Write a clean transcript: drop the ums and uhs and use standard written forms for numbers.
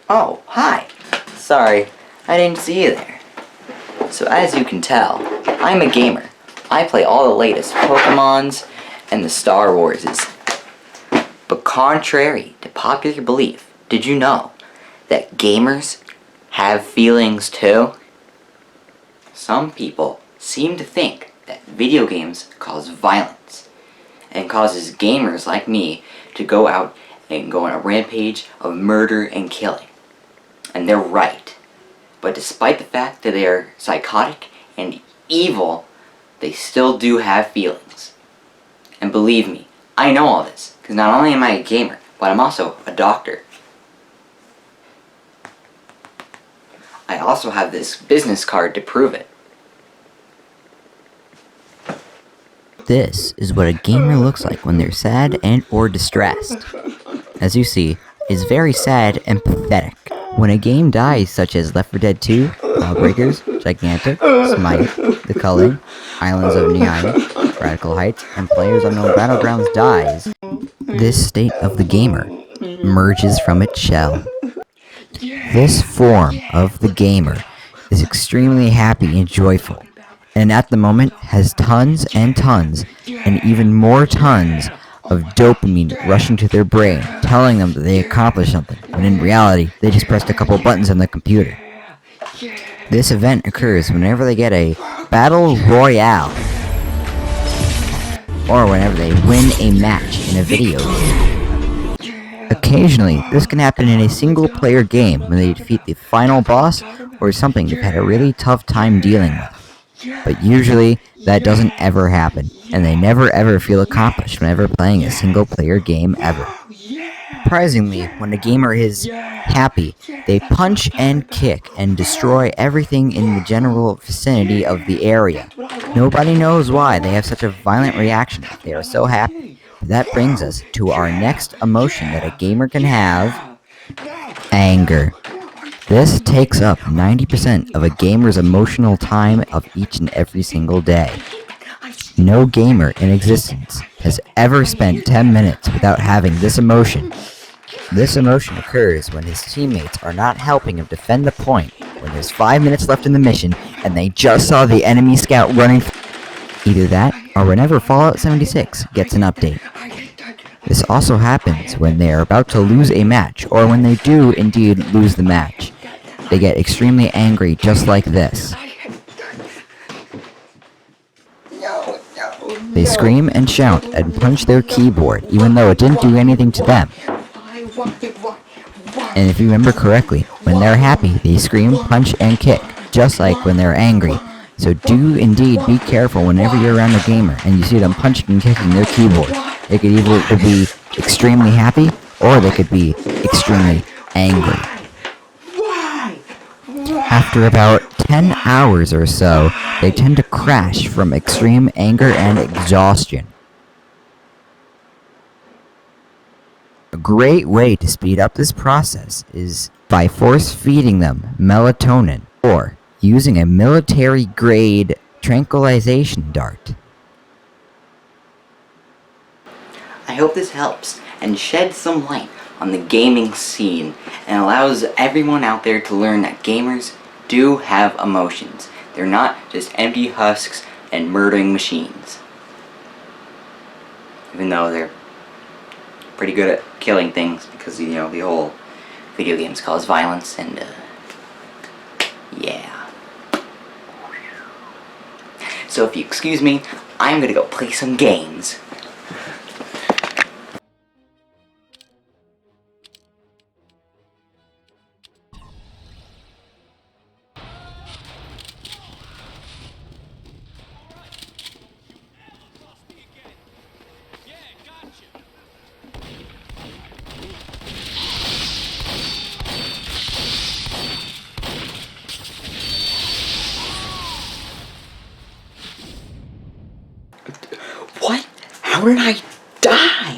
Oh, hi. Sorry, I didn't see you there. So as you can tell, I'm a gamer. I play all the latest Pokemons and the Star Warses. But contrary to popular belief, did you know that gamers have feelings too? Some people seem to think that video games cause violence and causes gamers like me to go out and go on a rampage of murder and killing. And they're right. But despite the fact that they are psychotic and evil, they still do have feelings. And believe me, I know all this, because not only am I a gamer, but I'm also a doctor. I also have this business card to prove it. This is what a gamer looks like when they're sad and or distressed. As you see, it's very sad and pathetic. When a game dies, such as Left 4 Dead 2, Lawbreakers, Gigantic, Smite, The Culling, Islands of Neon, Radical Heights, and Players Unknown Battlegrounds dies, this state of the gamer emerges from its shell. This form of the gamer is extremely happy and joyful, and at the moment has tons and tons, and even more tons, of dopamine rushing to their brain, telling them that they accomplished something, when in reality, they just pressed a couple buttons on the computer. This event occurs whenever they get a Battle Royale, or whenever they win a match in a video game. Occasionally, this can happen in a single-player game when they defeat the final boss or something they've had a really tough time dealing with. But usually, that doesn't ever happen, and they never ever feel accomplished whenever playing a single-player game ever. Surprisingly, when a gamer is happy, they punch and kick and destroy everything in the general vicinity of the area. Nobody knows why they have such a violent reaction if they are so happy. That brings us to our next emotion that a gamer can have: anger. This takes up 90% of a gamer's emotional time of each and every single day. No gamer in existence has ever spent 10 minutes without having this emotion. This emotion occurs when his teammates are not helping him defend the point, when there's 5 minutes left in the mission, and they just saw the enemy scout running. Either that, or whenever Fallout 76 gets an update. This also happens when they are about to lose a match, or when they do indeed lose the match. They get extremely angry just like this. They scream and shout and punch their keyboard, even though it didn't do anything to them. And if you remember correctly, when they're happy, they scream, punch, and kick, just like when they're angry. So do indeed be careful whenever you're around a gamer and you see them punching and kicking their keyboard. They could either be extremely happy, or they could be extremely angry. After about 10 hours or so, they tend to crash from extreme anger and exhaustion. A great way to speed up this process is by force-feeding them melatonin, or using a military-grade tranquilization dart. I hope this helps and sheds some light on the gaming scene and allows everyone out there to learn that gamers do have emotions. They're not just empty husks and murdering machines. Even though they're pretty good at killing things because, you know, the whole video games cause violence and, yeah. So if you excuse me, I'm gonna go play some games. What? How did I die?